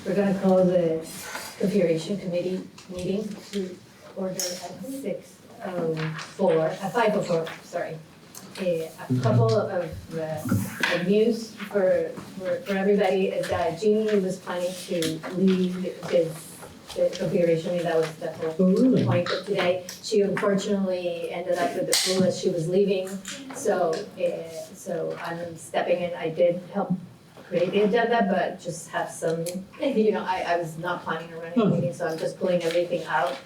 We're going to call the configuration committee meeting to order at 5:04, sorry. A couple of news for everybody is that Jeannie was planning to leave the configuration meeting. That was the whole point of today. She unfortunately ended up with the flu as she was leaving, so I'm stepping in. I did help create the agenda, but just have some, I was not planning on running a meeting, so I'm just pulling everything out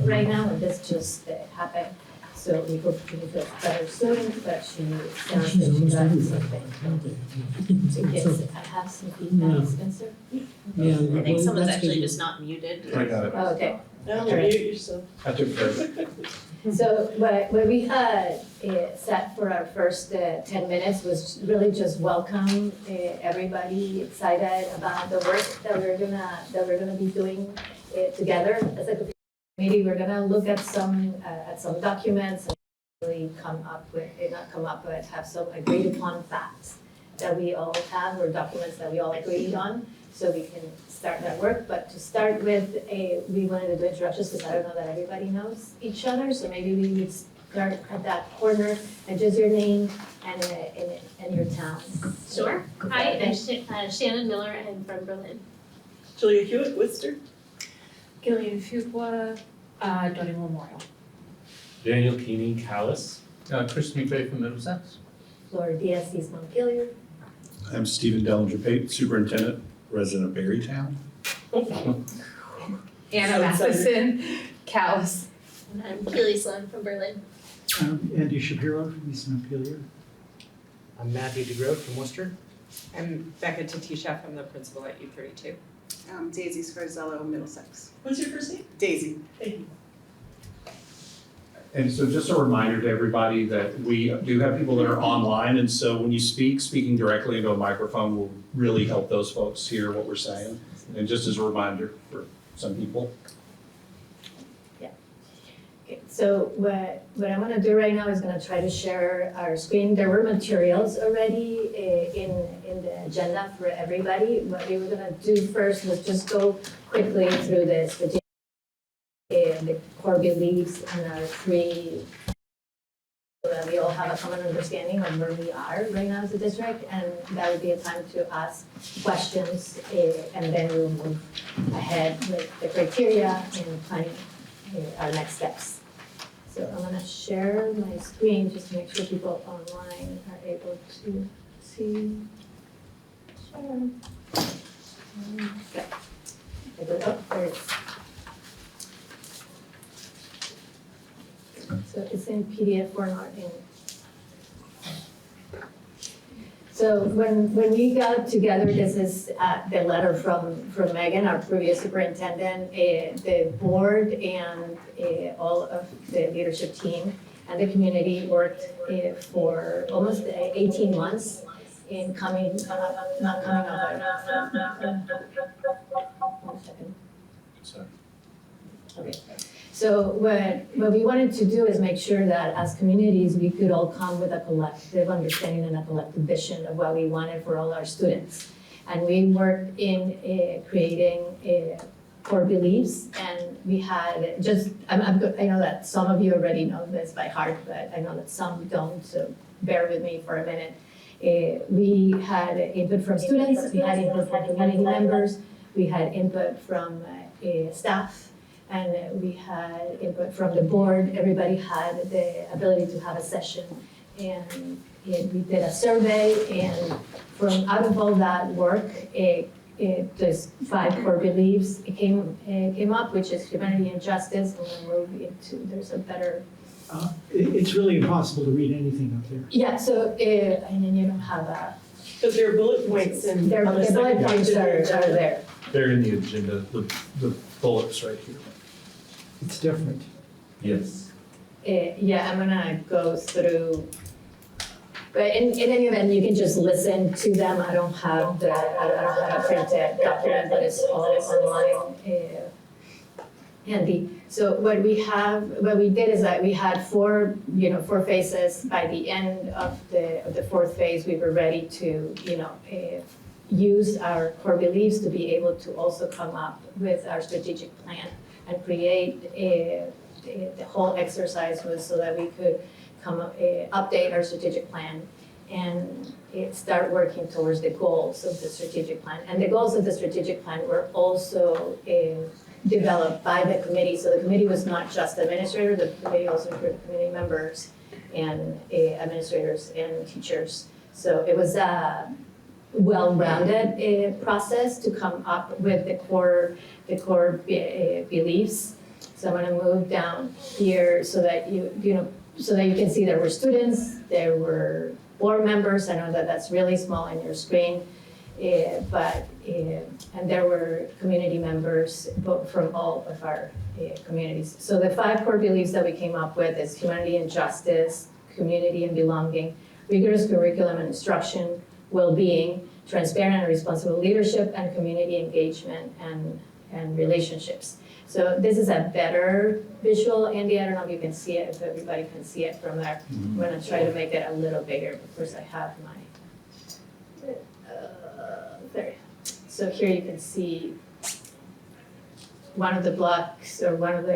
right now, and this just happened. So we hope she feels better soon, but she sounds like she got something. So yes, I have some feedback, Spencer. Yeah, I think someone's actually just not muted. I got it. Oh, okay. No, Right. mute yourself. I took care of it. So what we had set for our first 10 minutes was really just welcome everybody, excited about the work that we're gonna be doing together as a committee. We're gonna look at some documents and really but have some agreed upon facts that we all have, or documents that we all agreed on, so we can start that work. But to start with, we wanted to do introductions because I don't know that everybody knows each other, so maybe we would start at that corner and just your name and your town. Sure. Hi, I'm Shannon Miller. I'm from Berlin. Julia Hewitt, Worcester. Gillian Fuqua, Doty Memorial. Daniel Keeney, Callis. Chris McVeigh from Middlesex. Laura Diaz, East Montpelier. I'm Stephen Dellinger Pate, Superintendent, resident of Berrytown. Anna Matheson, Callis. And I'm Keely Sloan from Berlin. I'm Andy Shapiro from East Montpelier. I'm Matthew DeGrove from Worcester. I'm Becca Tatisha. I'm the principal at U32. Daisy Scarzello, Middlesex. What's your first name? Daisy. Thank you. And so just a reminder to everybody that we do have people that are online, and so when you speaking directly into a microphone will really help those folks hear what we're saying. And just as a reminder for some people. Okay, so what I'm gonna do right now is gonna try to share our screen. There were materials already in the agenda for everybody. What we were gonna do first was just go quickly through this, the core beliefs and our three, so that we all have a common understanding of where we are right now as a district, and that would be a time to ask questions, and then we'll move ahead with the criteria and planning our next steps. So I'm gonna share my screen just to make sure people online are able to see. Share. Okay. I go up first. So it's in PDF format. So when we got together, this is the letter from Megan, our previous superintendent, the board and all of the leadership team and the community worked for almost 18 months in coming up, not coming up. 1 second. Sorry. Okay. So what we wanted to do is make sure that as communities, we could all come with a collective understanding and a collective vision of what we wanted for all our students. And we worked in creating core beliefs, and we had just, I know that some of you already know this by heart, but I know that some don't, so bear with me for a minute. We had input from students, we had input from community members, we had input from staff, and we had input from the board. Everybody had the ability to have a session, and we did a survey, and from out of all that work, there's 5 core beliefs came up, which is humanity and justice, and we'll move into, there's a better. It's really impossible to read anything up there. Yeah, so, and then you don't have a. But there are bullet points and. The bullet points are there. They're in the agenda, the bullets right here. It's different. Yes. Yeah, I'm gonna go through, but in any event, you can just listen to them. I don't have a printed document, but it's all online handy. So what we did is that we had four phases. By the end of the fourth phase, we were ready to, use our core beliefs to be able to also come up with our strategic plan and create the whole exercise was so that we could update our strategic plan and start working towards the goals of the strategic plan. And the goals of the strategic plan were also developed by the committee. So the committee was not just the administrator, the committee also included committee members and administrators and teachers. So it was a well-rounded process to come up with the core beliefs. So I'm gonna move down here so that so that you can see there were students, there were board members. I know that that's really small on your screen, and there were community members from all of our communities. So the 5 core beliefs that we came up with is humanity and justice, community and belonging, rigorous curriculum and instruction, well-being, transparent and responsible leadership, and community engagement and relationships. So this is a better visual, Andy. I don't know if you can see it, if everybody can see it from there. I'm gonna try to make it a little bigger, but first I have my, there. So here you can see one of the blocks, or one of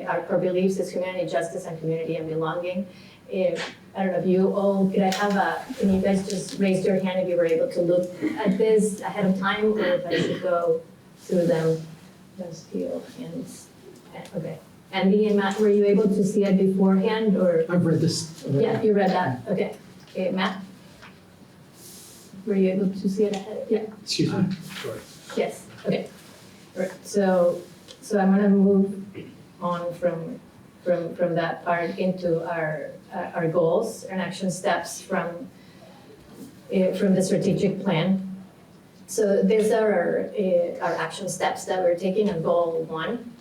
our core beliefs is humanity, justice, and community and belonging. I don't know if you all, can you guys just raise your hand if you were able to look at this ahead of time, or if I should go through them? Those few hands. Okay. Andy and Matt, were you able to see it beforehand, or? I've read this. Yeah, you read that, okay. Okay, Matt? Were you able to see it ahead? Yeah, Excuse me. yes, okay. All right, so I'm gonna move on from that part into our goals and action steps from the strategic plan. So these are our action steps that we're taking on goal 1.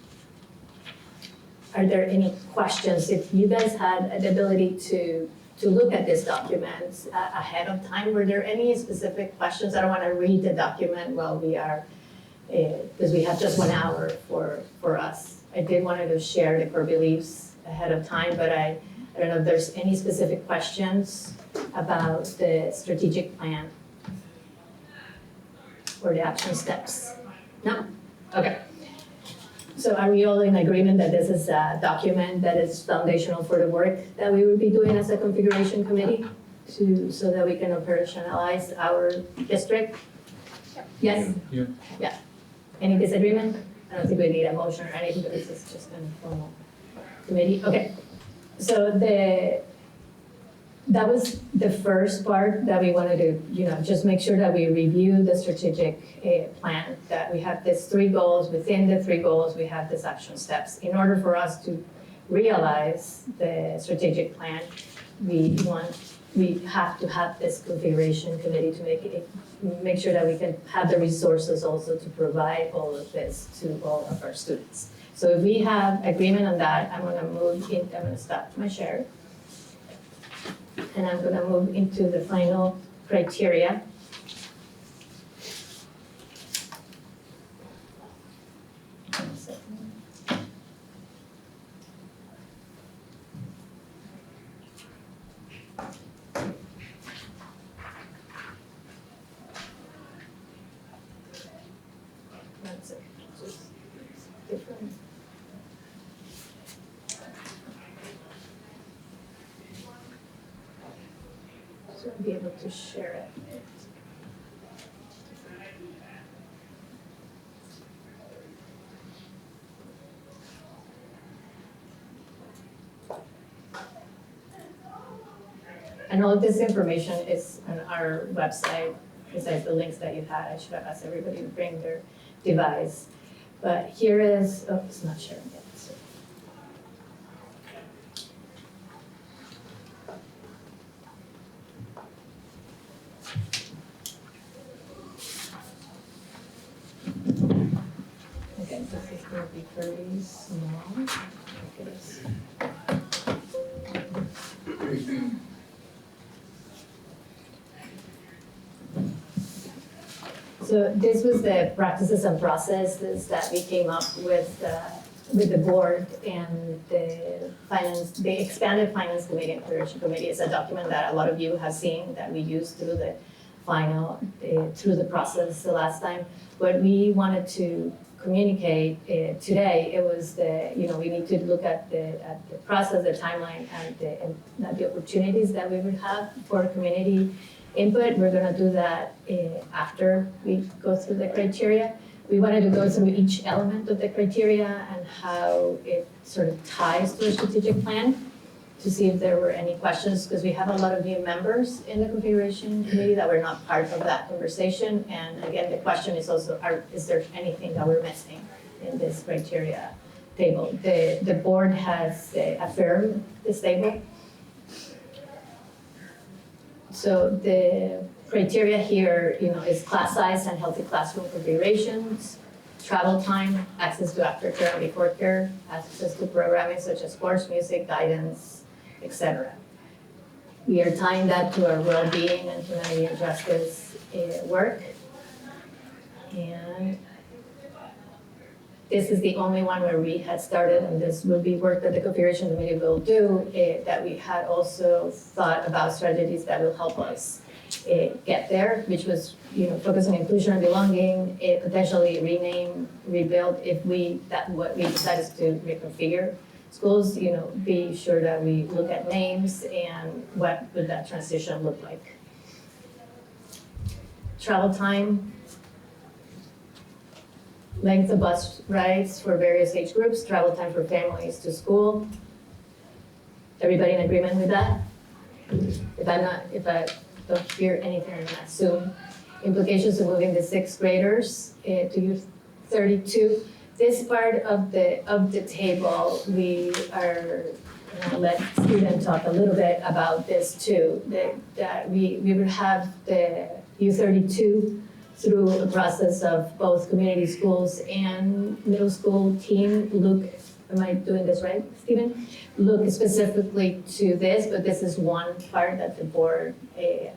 Are there any questions? If you guys had the ability to look at this document ahead of time, were there any specific questions? I don't want to read the document while we are, because we have just 1 hour for us. I did want to share the core beliefs ahead of time, but I don't know if there's any specific questions about the strategic plan or the action steps. No? Okay. So are we all in agreement that this is a document that is foundational for the work that we will be doing as a configuration committee so that we can operationalize our district? Yes? Yeah. Yeah. Any disagreement? I don't think we need a motion or anything, but this is just an informal committee. Okay. So that was the first part that we wanted to, just make sure that we review the strategic plan, that we have these 3 goals. Within the 3 goals, we have these action steps. In order for us to realize the strategic plan, we have to have this configuration committee to make sure that we can have the resources also to provide all of this to all of our students. So if we have agreement on that, I'm gonna stop my share. And I'm gonna move into the final criteria. One second. One second, just different. So I'll be able to share it. And all of this information is on our website, besides the links that you had. I should have asked everybody to bring their device. But here is, oh, it's not sharing yet. So. Okay, this is going to be pretty small. Look at this. So this was the practices and processes that we came up with with the board and the expanded finance committee and clearation committee. It's a document that a lot of you have seen that we used through the through the process the last time. What we wanted to communicate today, it was we need to look at the process, the timeline, and the opportunities that we would have for community input. We're gonna do that after we go through the criteria. We wanted to go through each element of the criteria and how it sort of ties to a strategic plan to see if there were any questions, because we have a lot of new members in the configuration committee that were not part of that conversation. And again, the question is also, is there anything that we're missing in this criteria table? The board has affirmed this table. So the criteria here, is class size and healthy classroom configurations, travel time, access to aftercare and before care, access to programming such as sports, music, guidance, etc. We are tying that to our well-being and humanity and justice work. And this is the only one where we had started, and this will be work that the configuration committee will do, that we had also thought about strategies that will help us get there, which was, focus on inclusion and belonging, potentially rename, rebuild, if what we decide is to reconfigure schools, be sure that we look at names and what would that transition look like. Travel time, length of bus rides for various age groups, travel time for families to school. Everybody in agreement with that? If I don't hear anything, I'm gonna assume. Implications of moving the sixth graders to youth 32. This part of the table, we are gonna let Stephen talk a little bit about this too. That we would have the U32 through a process of both community schools and middle school team look. Am I doing this right, Stephen? Look specifically to this, but this is one part that the board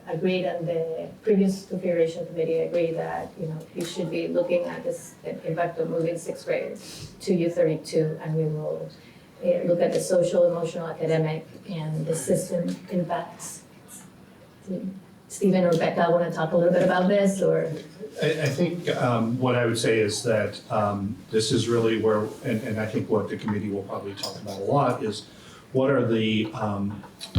agreed, and the previous configuration committee agreed that we should be looking at this impact of moving sixth graders to U32, and we will look at the social, emotional, academic, and the system impacts. Stephen or Becca want to talk a little bit about this, or? I think what I would say is that this is really where, and I think what the committee will probably talk about a lot is what are the,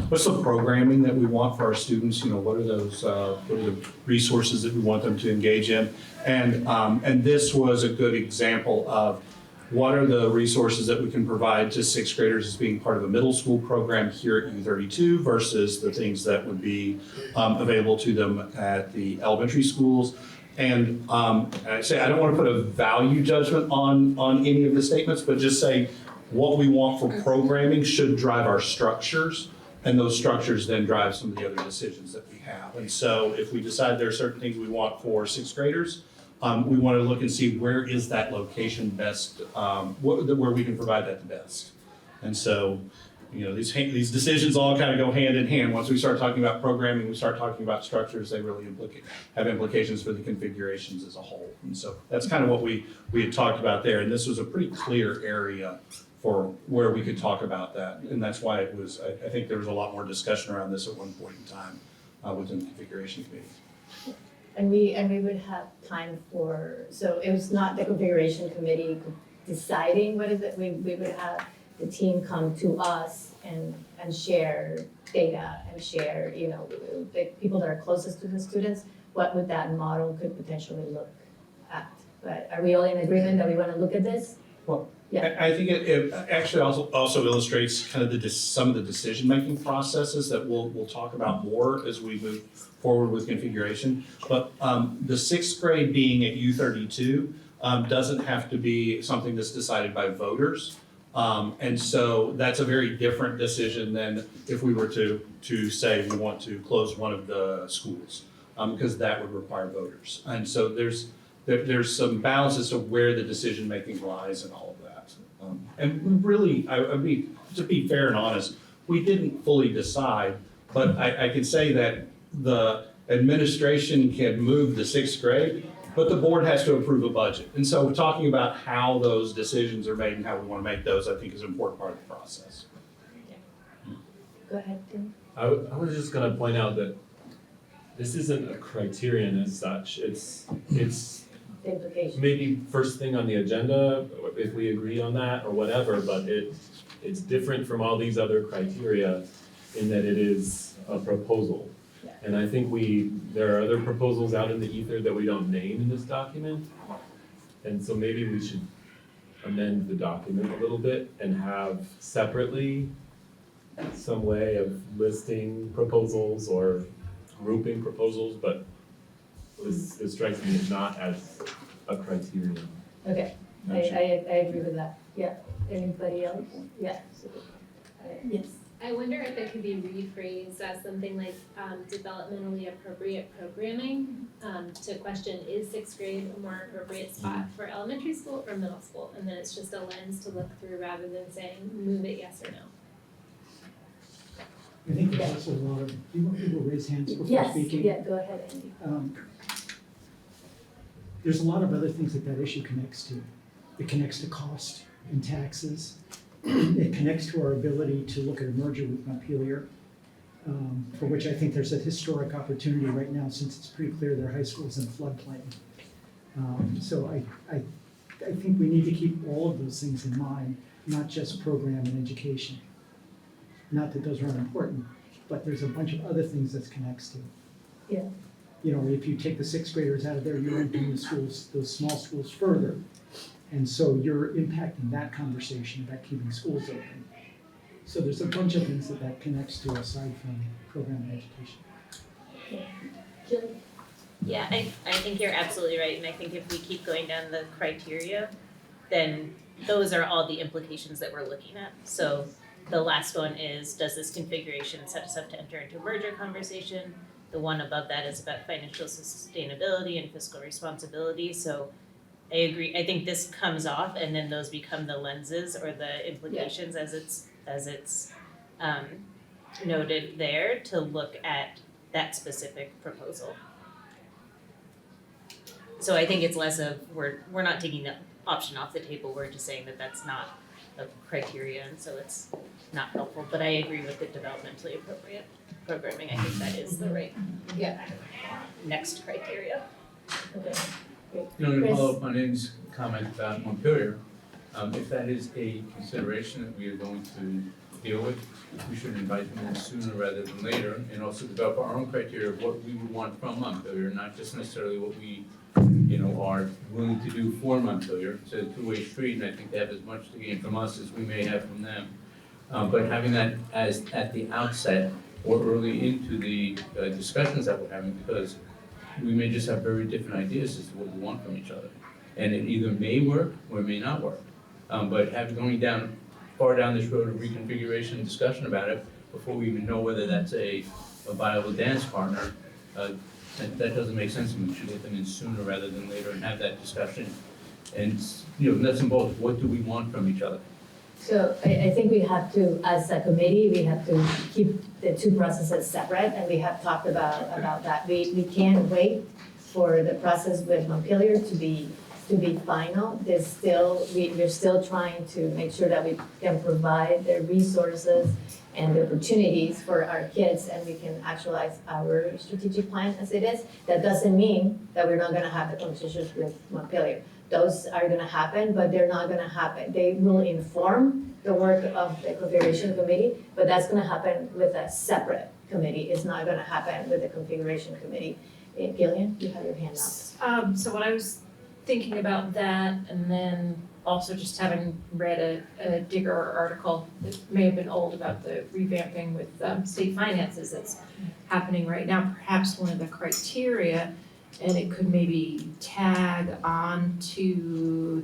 what's the programming that we want for our students? What are those, what are the resources that we want them to engage in? And this was a good example of what are the resources that we can provide to sixth graders as being part of a middle school program here at U32 versus the things that would be available to them at the elementary schools. And I say, I don't want to put a value judgment on any of the statements, but just say what we want for programming should drive our structures, and those structures then drive some of the other decisions that we have. And so if we decide there are certain things we want for sixth graders, we want to look and see where is that location best, where we can provide that the best. And so, these decisions all kind of go hand in hand. Once we start talking about programming, we start talking about structures, they really have implications for the configurations as a whole. And so that's kind of what we had talked about there. And this was a pretty clear area for where we could talk about that. And that's why it was, I think there was a lot more discussion around this at one point in time within the configuration committee. And we would have time so it was not the configuration committee deciding what is it, we would have the team come to us and share data and share, the people that are closest to the students, what would that model could potentially look at. But are we all in agreement that we want to look at this? Well, yeah. I think it actually also illustrates kind of some of the decision-making processes that we'll talk about more as we move forward with configuration. But the sixth grade being at U32 doesn't have to be something that's decided by voters. And so that's a very different decision than if we were to say we want to close one of the schools, because that would require voters. And so there's some balance as to where the decision-making lies in all of that. And really, to be fair and honest, we didn't fully decide, but I can say that the administration can move the sixth grade, But the board has to approve a budget. And so talking about how those decisions are made and how we want to make those, I think is an important part of the process. Go ahead, Tim. I was just gonna point out that this isn't a criterion as such. It's The implication. maybe first thing on the agenda, if we agree on that or whatever, but it's different from all these other criteria in that it is a proposal. Yeah. And I think there are other proposals out in the ether that we don't name in this document. And so maybe we should amend the document a little bit and have separately some way of listing proposals or grouping proposals, but this strikes me as not as a criterion. Okay, I agree with that. Yeah, anybody else? Yeah. Yes. I wonder if it could be rephrased as something like developmentally appropriate programming, to question, is sixth grade a more appropriate spot for elementary school or middle school? And then it's just a lens to look through rather than saying, move it yes or no. I think there's also a lot of, do you want people to raise hands before Yes, speaking? yeah, go ahead, Andy. There's a lot of other things that issue connects to. It connects to cost and taxes. It connects to our ability to look at a merger with Montpelier, for which I think there's a historic opportunity right now since it's pretty clear their high school is in floodplain. So I think we need to keep all of those things in mind, not just program and education. Not that those aren't important, but there's a bunch of other things this connects to. Yeah. You know, if you take the sixth graders out of there, you're entering the schools, those small schools further. And so you're impacting that conversation about keeping schools open. So there's a bunch of things that connects to aside from program and education. Jill? Yeah, I think you're absolutely right, and I think if we keep going down the criteria, then those are all the implications that we're looking at. So the last one is, does this configuration set us up to enter into a merger conversation? The one above that is about financial sustainability and fiscal responsibility, so I agree, I think this comes off and then those become the lenses or the implications as it's noted there to look at that specific proposal. So I think it's less of, we're not taking the option off the table, we're just saying that that's not a criteria and so it's not helpful, but I agree with the developmentally appropriate programming, I think that is the right next criteria. Okay. You know, to Chris? follow up on Andy's comment about Montpelier, if that is a consideration that we are going to deal with, we should invite them in sooner rather than later, and also develop our own criteria of what we would want from Montpelier, not just necessarily what we, are willing to do for Montpelier. It's a two-way street, and I think they have as much to gain from us as we may have from them. But having that as at the outset or early into the discussions that we're having, because we may just have very different ideas as to what we want from each other. And it either may work or it may not work. But going far down this road of reconfiguration and discussion about it, before we even know whether that's a viable dance partner, that doesn't make sense, and we should get them in sooner rather than later and have that discussion. And, nuts and bolts, what do we want from each other? So I think we have to, as a committee, we have to keep the two processes separate, and we have talked about that. We can't wait for the process with Montpelier to be final. We're still trying to make sure that we can provide the resources and the opportunities for our kids, and we can actualize our strategic plan as it is. That doesn't mean that we're not gonna have the conversations with Montpelier. Those are gonna happen, but they're not gonna happen. They will inform the work of the configuration committee, but that's gonna happen with a separate committee. It's not gonna happen with the configuration committee. Gillian, you have your hand up. So when I was thinking about that, and then also just having read a Digger article that may have been old about the revamping with state finances that's happening right now, perhaps one of the criteria, and it could maybe tag on to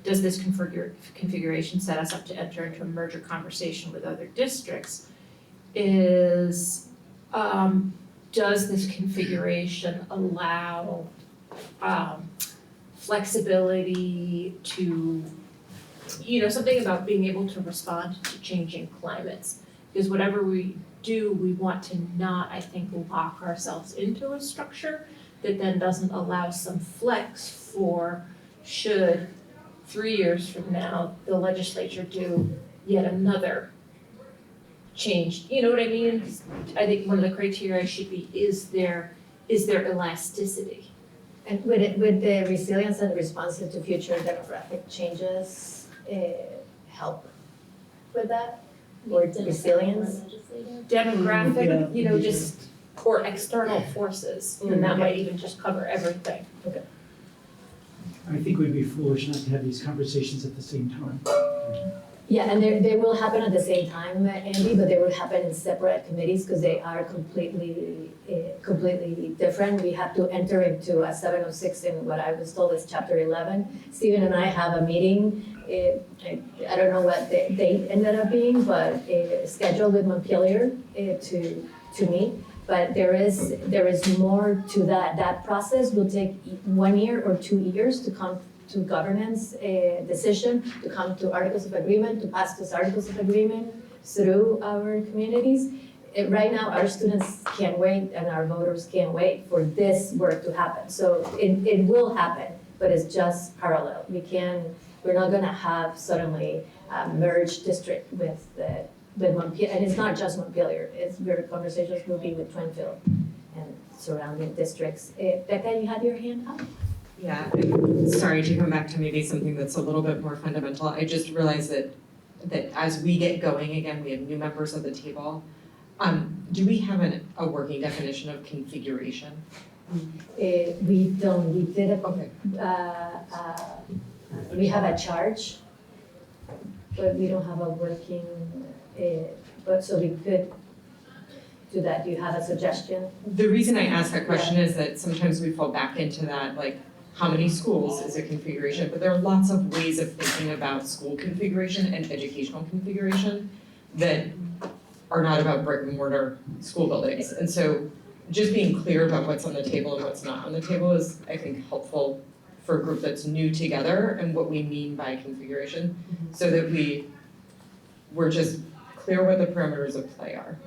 does this configuration set us up to enter into a merger conversation with other districts, is does this configuration allow flexibility to, something about being able to respond to changing climates. Because whatever we do, we want to not, I think, lock ourselves into a structure that then doesn't allow some flex for should 3 years from now, the legislature do yet another change, you know what I mean? I think one of the criteria should be, is there elasticity? And would the resilience and response to future demographic changes help with that? Or resilience? Demographic, you know, just, or external forces, and that might even just cover everything. I think we'd be foolish not to have these conversations at the same time. Yeah, and they will happen at the same time, Andy, but they will happen in separate committees because they are completely different. We have to enter into a 706 in what I was told is chapter 11. Stephen and I have a meeting, I don't know what the date ended up being, but scheduled with Montpelier to meet. But there is more to that. That process will take 1 year or 2 years to come to governance decision, to come to articles of agreement, to pass those articles of agreement through our communities. Right now, our students can't wait and our voters can't wait for this work to happen. So it will happen, but it's just parallel. We're not gonna have suddenly a merged district with Montpelier, and it's not just Montpelier, conversations will be with Twinfield and surrounding districts. Becca, you had your hand up? Yeah, sorry to come back to maybe something that's a little bit more fundamental. I just realized that as we get going again, we have new members of the table. Do we have a working definition of configuration? We don't, we did a, Okay. we have a charge, but we don't have a working, but so we could do that. Do you have a suggestion? The reason I ask that question is that sometimes we fall back into that, like, how many schools is a configuration? But there are lots of ways of thinking about school configuration and educational configuration that are not about brick and mortar school buildings. And so just being clear about what's on the table and what's not on the table is, I think, helpful for a group that's new together and what we mean by configuration, so that we're just clear what the parameters of play are.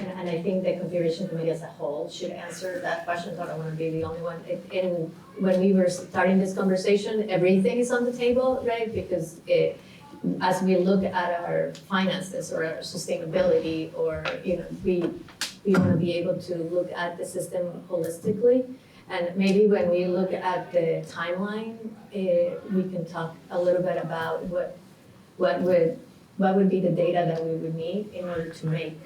And I think the configuration committee as a whole should answer that question. I don't want to be the only one. When we were starting this conversation, everything is on the table, right? Because as we look at our finances or our sustainability, or we want to be able to look at the system holistically. And maybe when we look at the timeline, we can talk a little bit about what would be the data that we would need in order to make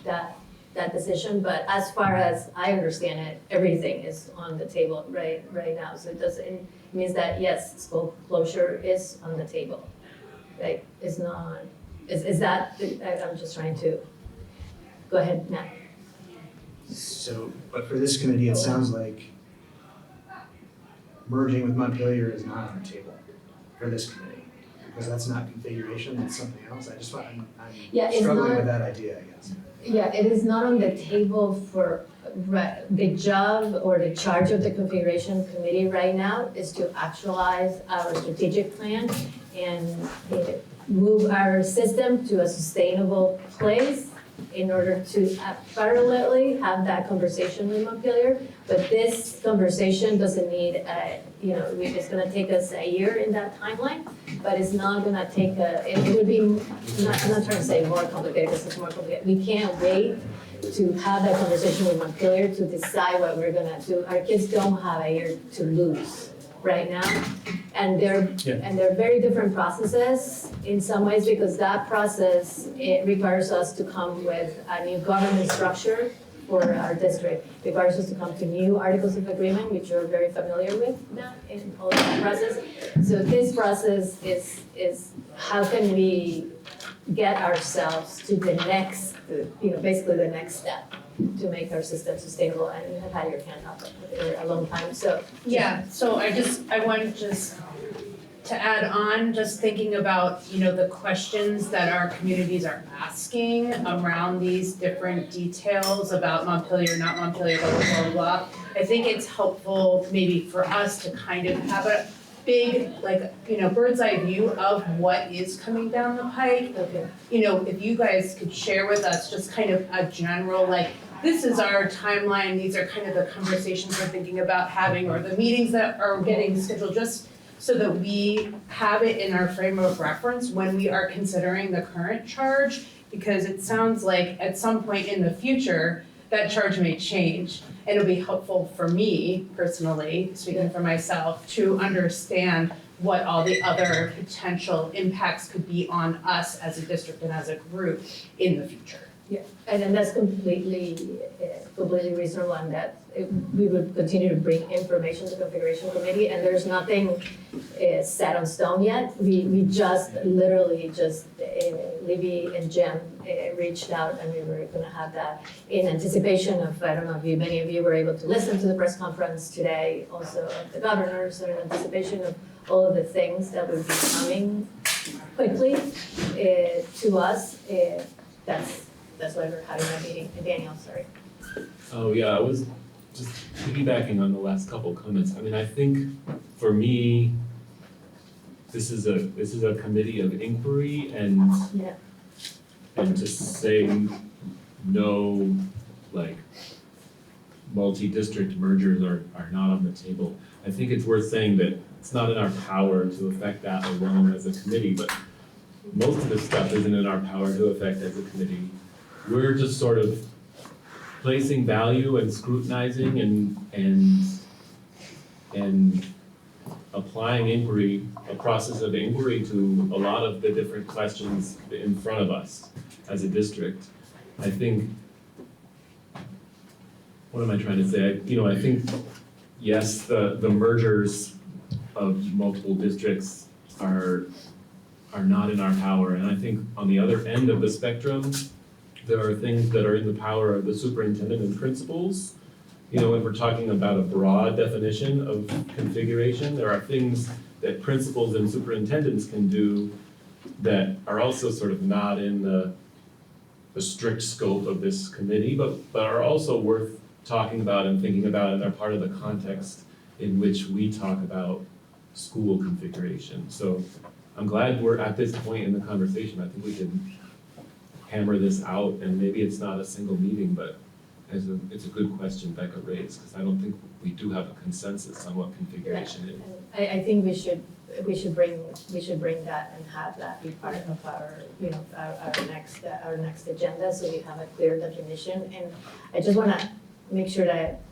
that decision. But as far as I understand it, everything is on the table right now. So it means that yes, school closure is on the table. Right? It's not. Is that? I'm just trying to. Go ahead, Matt. So, but for this committee, it sounds like merging with Montpelier is not on the table for this committee, because that's not configuration, that's something else. I'm Yeah, it's struggling not- with that idea, I guess. Yeah, it is not on the table for, the job or the charge of the configuration committee right now is to actualize our strategic plan and move our system to a sustainable place in order to parallelly have that conversation with Montpelier. But this conversation doesn't need, it's gonna take us a year in that timeline, but it's not gonna take it would be, I'm not trying to say more complicated because it's more complicated. We can't wait to have that conversation with Montpelier to decide what we're gonna do. Our kids don't have a year to lose right now. And they're very different processes in some ways, because that process, it requires us to come with a new governance structure for our district. It requires us to come to new articles of agreement, which you're very familiar with now in all of that process. So this process is how can we get ourselves to the next, basically the next step to make our system sustainable. And you have had your hand up for a long time, so. Yeah, so I wanted just to add on, just thinking about, the questions that our communities are asking around these different details about Montpelier, not Montpelier, blah, blah, blah, blah. I think it's helpful maybe for us to kind of have a big, bird's eye view of what is coming down the pike. Okay. If you guys could share with us just kind of a general, this is our timeline, these are kind of the conversations we're thinking about having, or the meetings that are getting scheduled, just so that we have it in our frame of reference when we are considering the current charge, because it sounds like at some point in the future, that charge may change. And it'll be helpful for me personally, speaking for myself, to understand what all the other potential impacts could be on us as a district and as a group in the future. Yeah, and then that's completely reasonable, and that we would continue to bring information to the configuration committee, and there's nothing set on stone yet. We just literally Libby and Jim reached out, and we were gonna have that in anticipation of, I don't know if many of you were able to listen to the press conference today, also of the governor, so in anticipation of all of the things that would be coming quickly to us, that's why we're having that meeting. And Daniel, sorry. Oh, yeah, I was just piggybacking on the last couple comments. I mean, I think for me, this is a committee of inquiry, and Yeah. and to say no, like, multi-district mergers are not on the table. I think it's worth saying that it's not in our power to affect that alone as a committee, but most of this stuff isn't in our power to affect as a committee. We're just sort of placing value and scrutinizing and applying inquiry, a process of inquiry to a lot of the different questions in front of us as a district. I think, what am I trying to say? I think, yes, the mergers of multiple districts are not in our power. And I think on the other end of the spectrum, there are things that are in the power of the superintendent and principals. If we're talking about a broad definition of configuration, there are things that principals and superintendents can do that are also sort of not in the strict scope of this committee, but are also worth talking about and thinking about, and are part of the context in which we talk about school configuration. So I'm glad we're at this point in the conversation. I think we can hammer this out, and maybe it's not a single meeting, but it's a good question Becca raised, because I don't think we do have a consensus on what configuration is. And I think we should bring that and have that be part of our next agenda, so we have a clear definition. And I just want to make sure that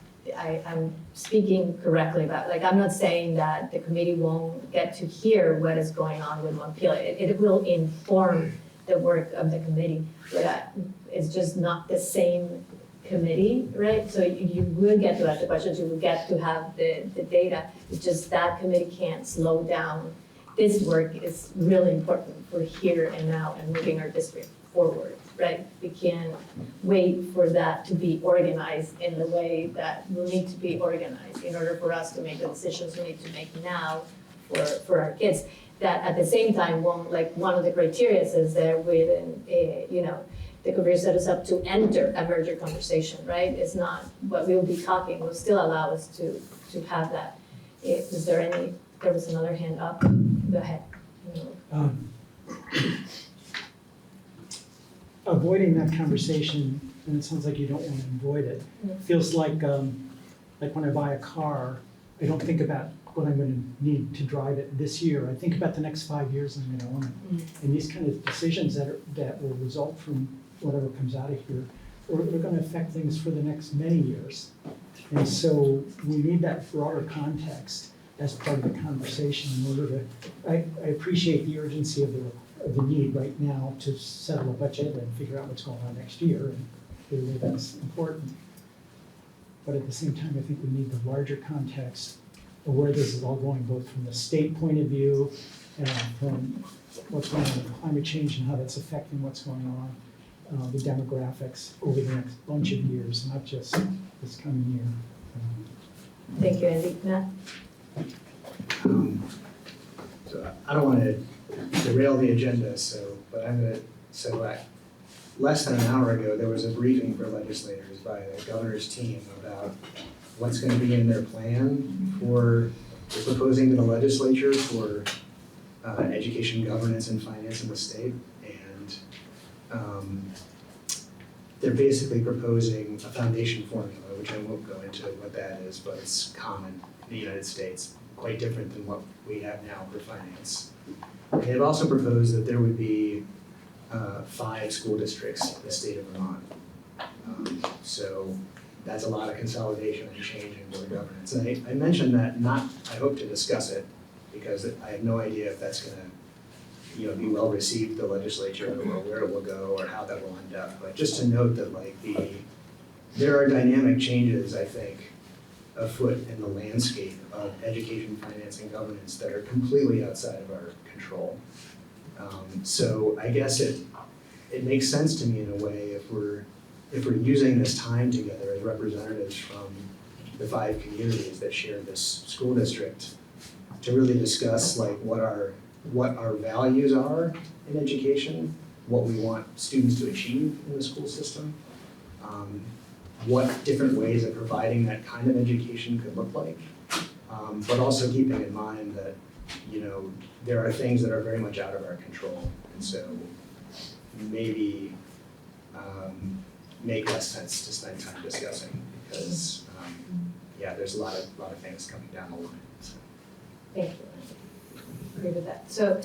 I'm speaking correctly about, I'm not saying that the committee won't get to hear what is going on with Montpelier. It will inform the work of the committee, but it's just not the same committee, right? So you will get to ask the questions, you will get to have the data. It's just that committee can't slow down. This work is really important for here and now and moving our district forward, right? We can't wait for that to be organized in the way that will need to be organized in order for us to make the decisions we need to make now for our kids. That at the same time won't, one of the criteria says there within, the career set us up to enter a merger conversation, right? It's not what we'll be talking, will still allow us to have that. There was another hand up, go ahead. Avoiding that conversation, and it sounds like you don't want to avoid it, feels like when I buy a car, I don't think about what I'm going to need to drive it this year. I think about the next 5 years I'm going to own it. And these kind of decisions that will result from whatever comes out of here, are going to affect things for the next many years. And so we need that broader context as part of the conversation in order to, I appreciate the urgency of the need right now to settle a budget and figure out what's going on next year, and clearly that's important. But at the same time, I think we need the larger context of where this is all going, both from the state point of view, from what's going on with climate change and how that's affecting what's going on, the demographics over the next bunch of years, not just this coming year. Thank you, Andy. Matt? So I don't want to derail the agenda, less than an hour ago, there was a briefing for legislators by the governor's team about what's going to be in their plan for proposing to the legislature for education governance and finance in the state. And they're basically proposing a foundation formula, which I won't go into what that is, but it's common in the United States, quite different than what we have now for finance. And they've also proposed that there would be 5 school districts in the state of Vermont. So that's a lot of consolidation and change in board governance. And I mentioned that I hope to discuss it, because I have no idea if that's gonna be well received in the legislature, or where it will go, or how that will end up. But just to note that there are dynamic changes, I think, afoot in the landscape of education, finance, and governance that are completely outside of our control. So I guess it makes sense to me in a way if we're using this time together as representatives from the 5 communities that share this school district to really discuss what our values are in education, what we want students to achieve in the school system, what different ways of providing that kind of education could look like, but also keeping in mind that there are things that are very much out of our control, and so maybe make less sense to spend time discussing, because there's a lot of things coming down the line. So. Thank you. I agree with that. So,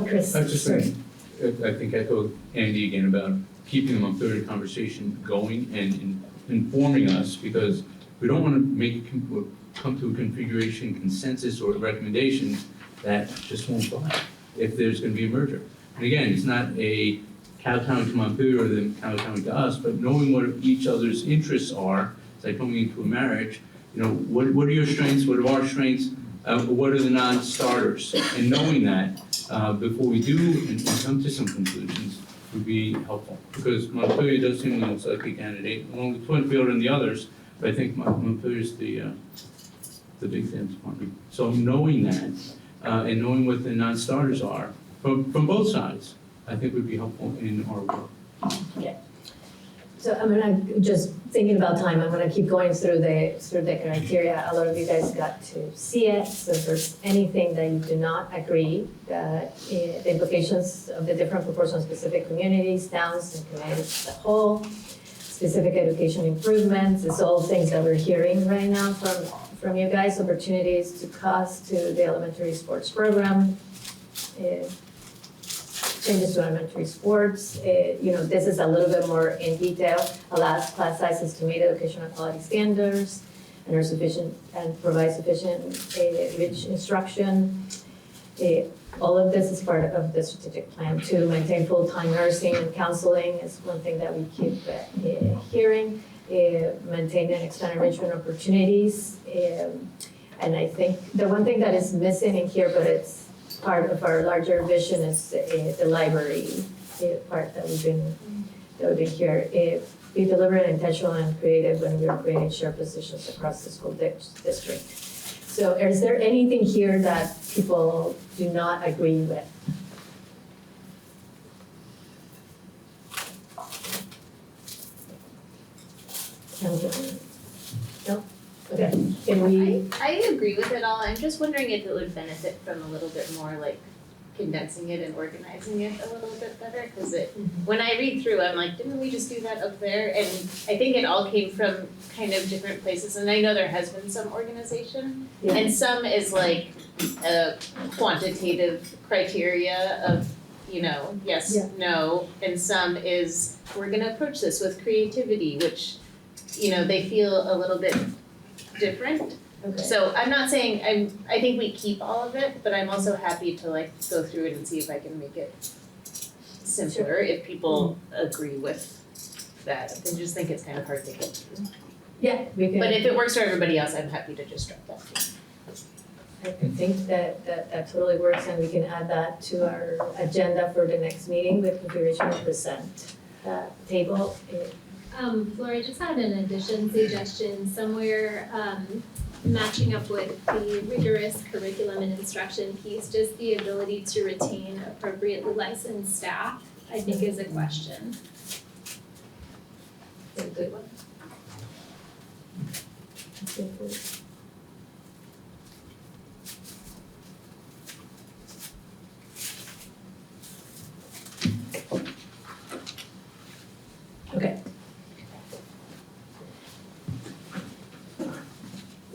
Chris. I was just saying, I think echo Andy again about keeping the Montpelier conversation going and informing us, because we don't want to come to a configuration consensus or recommendations that just won't fly if there's going to be a merger. And again, it's not a kowtowing to Montpelier or them kowtowing to us, but knowing what each other's interests are. It's like coming into a marriage. What are your strengths? What are our strengths? What are the non-starters? And knowing that before we do and come to some conclusions would be helpful. Because Montpelier does seem the most likely candidate, along with Twinfield and the others, but I think Montpelier's the big thing department. So knowing that and knowing what the non-starters are from both sides, I think would be helpful in our work. Okay. So I'm gonna, just thinking about time, I'm gonna keep going through the criteria. A lot of you guys got to see it. So if there's anything that you do not agree, that the implications of the different proportions, specific communities, towns, and communities as a whole, specific education improvements, it's all things that we're hearing right now from you guys, opportunities to cost to the elementary sports program, changes to elementary sports. This is a little bit more in detail. Allows class sizes to meet educational quality standards and are sufficient and provide sufficient rich instruction. All of this is part of the strategic plan to maintain full-time nursing and counseling is one thing that we keep hearing. Maintain and expand enrichment opportunities. And I think the one thing that is missing in here, but it's part of our larger vision, is the library part that we've been here. Be deliberate, intentional, and creative when we're creating shared positions across the school district. So is there anything here that people do not agree with? No? Okay, can we? I agree with it all. I'm just wondering if it would benefit from a little bit more condensing it and organizing it a little bit better, because when I read through, I'm like, didn't we just do that up there? And I think it all came from kind of different places, and I know there has been some organization, and some is a quantitative criteria of, yes, no, and some is, we're gonna approach this with creativity, which, they feel a little bit different. Okay. So I'm not saying, I think we keep all of it, but I'm also happy to go through it and see if I can make it simpler if people agree with that. I just think it's kind of hard to get through. Yeah, we can. But if it works for everybody else, I'm happy to just drop that too. I think that totally works, and we can add that to our agenda for the next meeting with configuration of percent table. Lori, just had an addition suggestion somewhere, matching up with the rigorous curriculum and instruction piece, just the ability to retain appropriately licensed staff, I think is a question. That's a good one.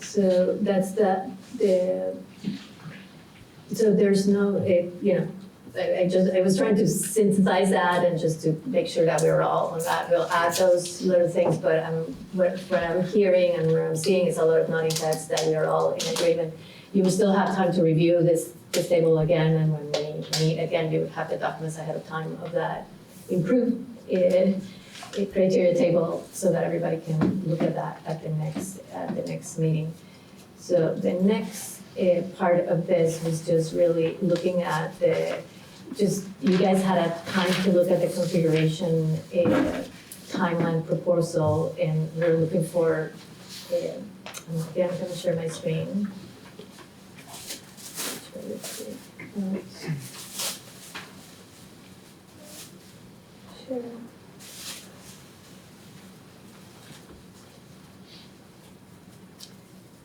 So that's so there's no, I was trying to synthesize that and just to make sure that we were all on that. We'll add those little things, but what I'm hearing and what I'm seeing is a lot of nodding heads that we are all in agreement. You will still have time to review this table again, and when we meet again, you would have the documents ahead of time of that improved criteria table so that everybody can look at that at the next meeting. So the next part of this was just really looking at you guys had a time to look at the configuration timeline proposal, and we're looking for, I'm gonna share my screen. Sure.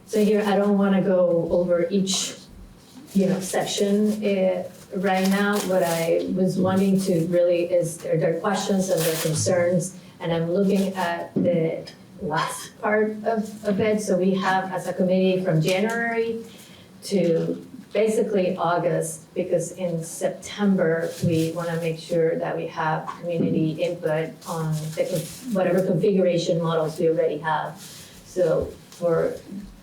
So here, I don't wanna go over each, section right now. What I was wanting to really is, there are questions and there are concerns, and I'm looking at the last part of it. So we have, as a committee, from January to basically August, because in September, we wanna make sure that we have community input on whatever configuration models we already have. So for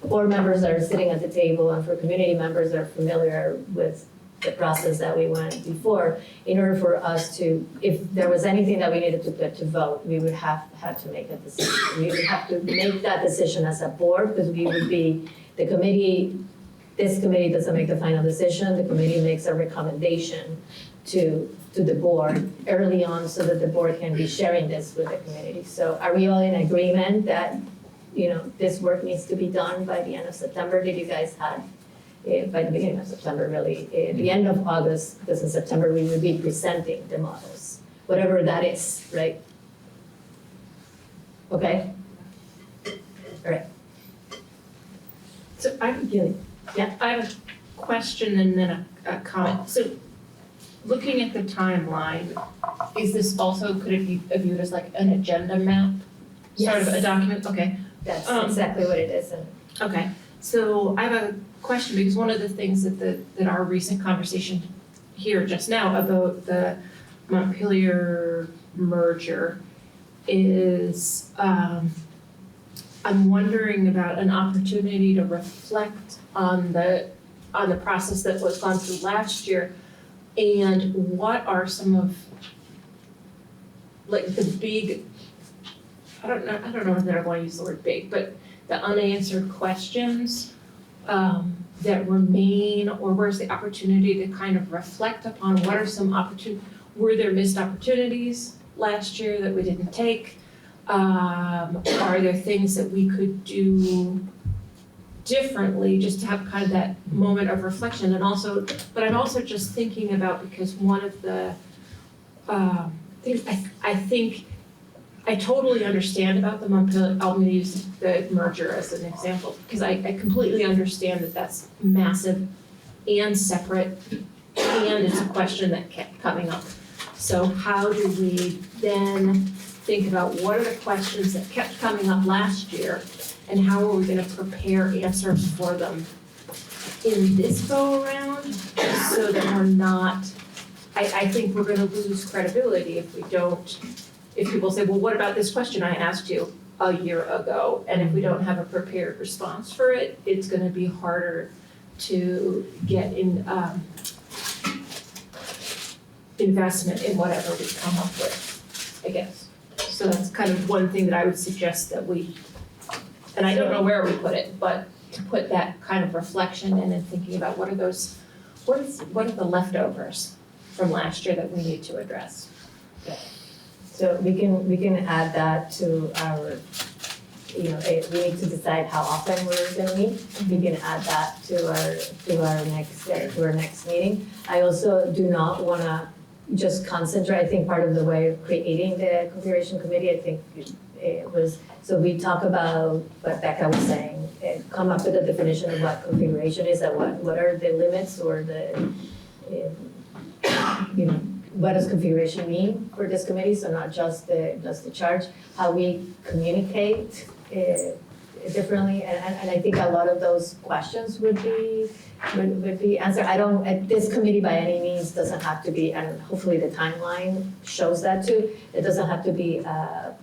board members that are sitting at the table and for community members that are familiar with the process that we went before, in order for us to, if there was anything that we needed to put to vote, we would have to make a decision. We would have to make that decision as a board, because we would be, the committee, this committee doesn't make the final decision, the committee makes a recommendation to the board early on so that the board can be sharing this with the community. So are we all in agreement that this work needs to be done by the end of September? Did you guys have, by the beginning of September, really, the end of August, because in September we would be presenting the models, whatever that is, right? Okay? All right. So I have a question and then a comment. So looking at the timeline, is this also, could it be viewed as like an agenda map? Sort of a document, okay. That's exactly what it is. Okay, so I have a question, because one of the things that our recent conversation here just now about the Montpelier merger is, I'm wondering about an opportunity to reflect on the process that was gone through last year, and what are some of, like, the big, I don't know if I want to use the word big, but the unanswered questions that remain, or where's the opportunity to kind of reflect upon what are some were there missed opportunities last year that we didn't take? Are there things that we could do differently, just to have kind of that moment of reflection? And also, but I'm also just thinking about, because one of the things I think I totally understand about the Montpelier, I'm gonna use the merger as an example, because I completely understand that that's massive and separate, and it's a question that kept coming up. So how do we then think about what are the questions that kept coming up last year, and how are we gonna prepare answers for them in this go around, so that we're not, I think we're gonna lose credibility if we don't, if people say, well, what about this question I asked you a year ago? And if we don't have a prepared response for it, it's gonna be harder to get in investment in whatever we come up with, I guess. So that's kind of one thing that I would suggest that we, and I don't know where we put it, but to put that kind of reflection in and thinking about what are those, what are the leftovers from last year that we need to address? So we can add that to our, we need to decide how often we're gonna meet. We can add that to our next meeting. I also do not wanna just concentrate. I think part of the way of creating the configuration committee, I think it was, so we talk about what Becca was saying, come up with a definition of what configuration is, and what are the limits, or the, what does configuration mean for this committee? So not just the charge, how we communicate differently, and I think a lot of those questions would be answered. I don't, this committee by any means doesn't have to be, and hopefully the timeline shows that too, it doesn't have to be a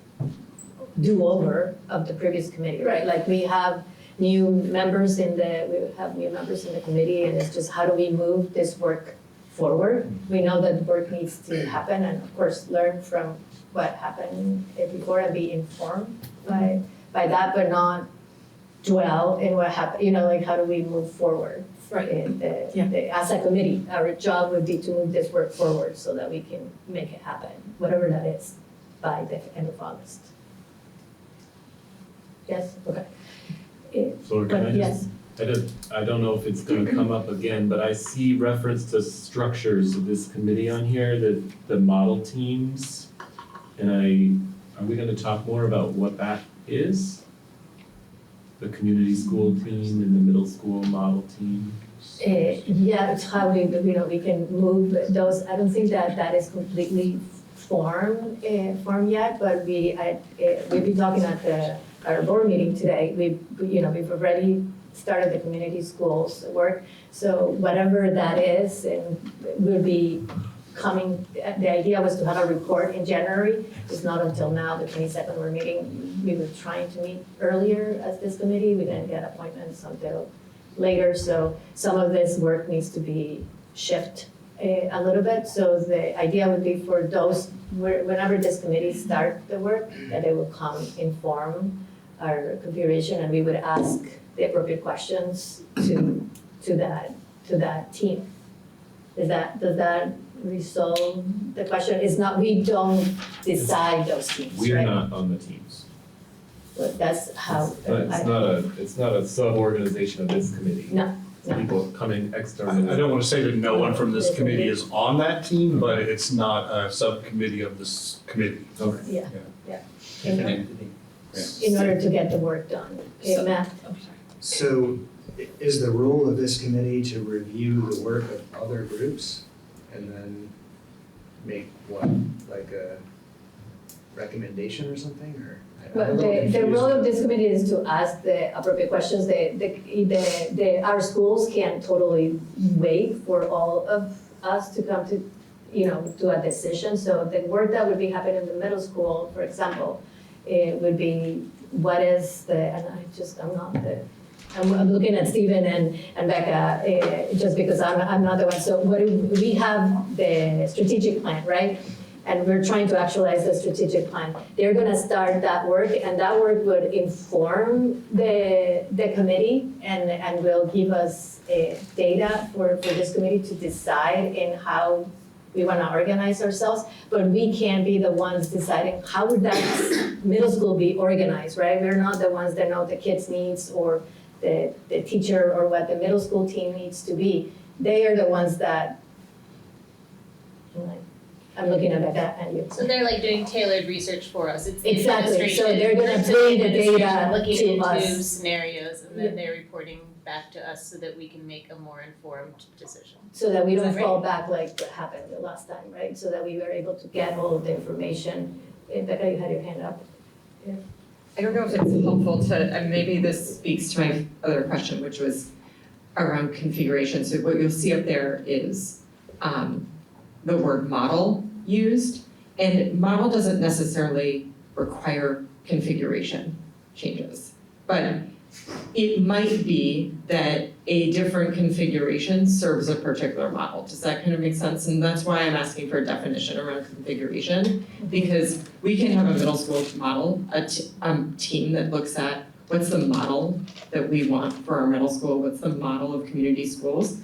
do-over of the previous committee, right? Like we have new members in the committee, and it's just how do we move this work forward? We know that work needs to happen, and of course, learn from what happened before and be informed by that, but not dwell in what happened, like how do we move forward? Right. As a committee, our job would be to move this work forward so that we can make it happen, whatever that is, by the end of August. Yes, okay. So can I Yes. I don't know if it's gonna come up again, but I see reference to structures of this committee on here, the model teams. And are we gonna talk more about what that is? The community school team and the middle school model team? Yeah, it's how we can move those. I don't think that is completely formed yet, but we'll be talking at our board meeting today. We've already started the community schools work. So whatever that is, and we'll be coming, the idea was to have a report in January. It's not until now, the 22nd, we're meeting. We were trying to meet earlier as this committee. We didn't get appointments until later. So some of this work needs to be shifted a little bit. So the idea would be for those, whenever this committee start the work, that they will come inform our configuration, and we would ask the appropriate questions to that team. Does that resolve the question? It's not, we don't decide those teams, right? We're not on the teams. But that's how. It's not a sub-organization of this committee. No, no. People coming externally. I don't want to say that no one from this committee is on that team, but it's not a subcommittee of this committee. Okay. In order to get the work done. So- Matt? So is the role of this committee to review the work of other groups and then make like a recommendation or something, or? Well, the role of this committee is to ask the appropriate questions. Our schools can't totally wait for all of us to come to a decision. So the work that would be happening in the middle school, for example, it would be what is I'm looking at Stephen and Becca, just because I'm not the one. So we have the strategic plan, right? And we're trying to actualize the strategic plan. They're gonna start that work, and that work would inform the committee and will give us data for this committee to decide in how we wanna organize ourselves. But we can't be the ones deciding how would that middle school be organized, right? We're not the ones that know the kids' needs or the teacher or what the middle school team needs to be. They are the ones that, I'm looking at Becca and you. So they're like doing tailored research for us. It's the Exactly, so administration. they're gonna it's bring the administration data looking to into us. scenarios, and then they're reporting back to us so that we can make a more informed decision. So that we Is don't that fall back like what happened the last time, right? So that we were able to get all of the information. Becca, you had your hand up. I don't know if it's helpful to, and maybe this speaks to my other question, which was around configuration. So what you'll see up there is the word model used, and model doesn't necessarily require configuration changes. But it might be that a different configuration serves a particular model. Does that kind of make sense? And that's why I'm asking for a definition around configuration, because we can have a middle school model, a team that looks at what's the model that we want for our middle school, what's the model of community schools,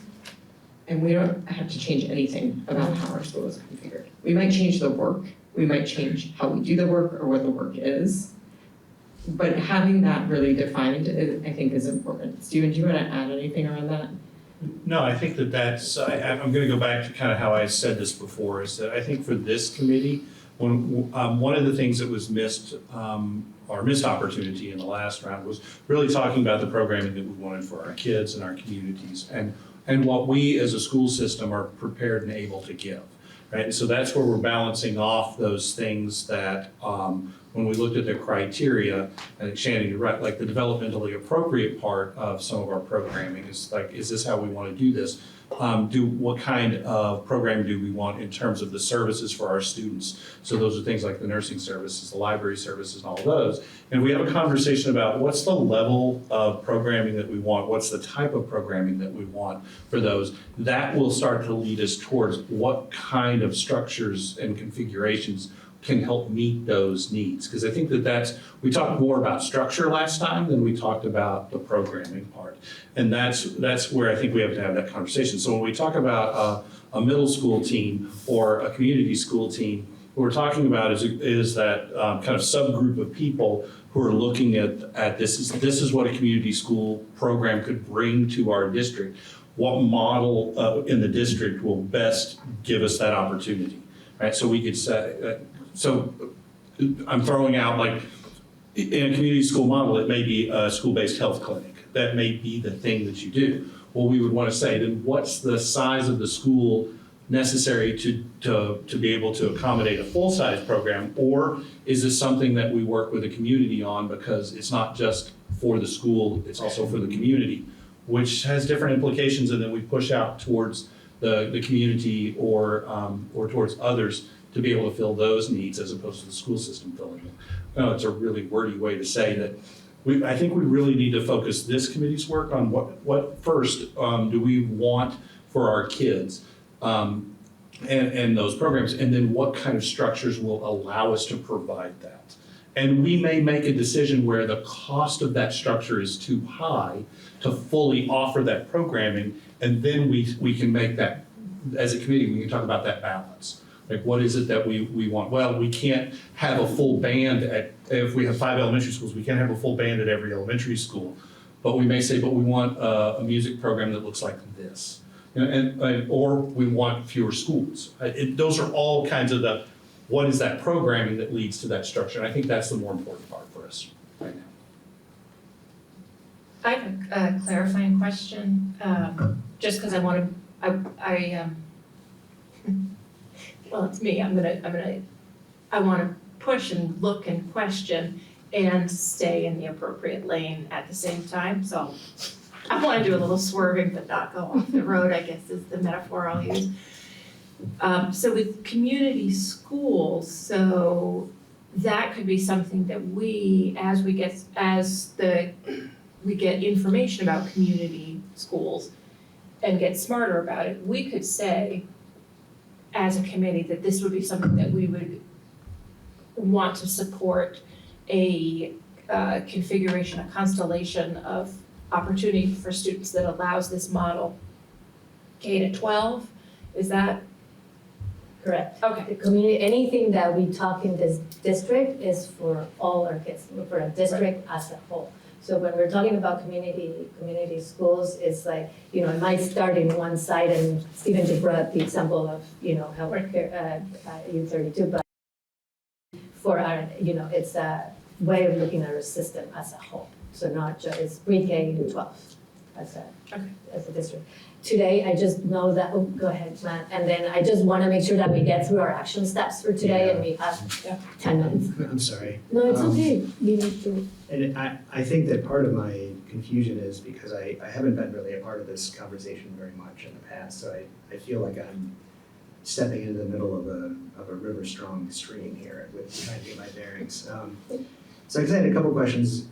and we don't have to change anything about how our school is configured. We might change the work, we might change how we do the work or what the work is, but having that really defined, I think, is important. Steven, do you want to add anything around that? No, I think that's, I'm gonna go back to kind of how I said this before, is that I think for this committee, one of the things that was missed, our missed opportunity in the last round was really talking about the programming that we wanted for our kids and our communities and what we as a school system are prepared and able to give, right? And so that's where we're balancing off those things that when we looked at the criteria, and Shannon, you're right, like the developmentally appropriate part of some of our programming is like, is this how we want to do this? What kind of program do we want in terms of the services for our students? So those are things like the nursing services, the library services, and all of those. And we have a conversation about what's the level of programming that we want, what's the type of programming that we want for those. That will start to lead us towards what kind of structures and configurations can help meet those needs. Because I think we talked more about structure last time than we talked about the programming part. And that's where I think we have to have that conversation. So when we talk about a middle school team or a community school team, what we're talking about is that kind of subgroup of people who are looking at this is what a community school program could bring to our district. What model in the district will best give us that opportunity, right? So we could say, so I'm throwing out like, in a community school model, it may be a school-based health clinic. That may be the thing that you do. Well, we would want to say, then what's the size of the school necessary to be able to accommodate a full-size program? Or is this something that we work with the community on because it's not just for the school, it's also for the community, which has different implications, and then we push out towards the community or towards others to be able to fill those needs as opposed to the school system filling them. No, it's a really wordy way to say that I think we really need to focus this committee's work on what first do we want for our kids and those programs, and then what kind of structures will allow us to provide that. And we may make a decision where the cost of that structure is too high to fully offer that programming, and then we can make that, as a committee, we can talk about that balance. Like, what is it that we want? Well, we can't have a full band if we have 5 elementary schools, we can't have a full band at every elementary school. But we may say, but we want a music program that looks like this. Or we want fewer schools. Those are all kinds of what is that programming that leads to that structure? And I think that's the more important part for us right now. I have a clarifying question, just because I want to, well, it's me, I want to push and look and question and stay in the appropriate lane at the same time, so I want to do a little swerving but not go off the road, I guess is the metaphor I'll use. So with community schools, so that could be something that we, as we get information about community schools and get smarter about it, we could say as a committee that this would be something that we would want to support a configuration, a constellation of opportunity for students that allows this model. K to 12, is that? Correct. Okay. The community, anything that we talk in this district is for all our kids, for a district as a whole. So when we're talking about community schools, it's like, it might start in one side, and Stephen just brought up the example of, healthcare, U32, but for our, it's a way of looking at our system as a whole. So not just, it's pre-K to 12 as a district. Today, I just know that, go ahead, Matt, and then I just want to make sure that we get through our action steps for today, and we have 10 minutes. I'm sorry. No, it's okay, we need to. And I think that part of my confusion is because I haven't been really a part of this conversation very much in the past, so I feel like I'm stepping into the middle of a river-strong stream here with trying to get my bearings. So I just had a couple questions.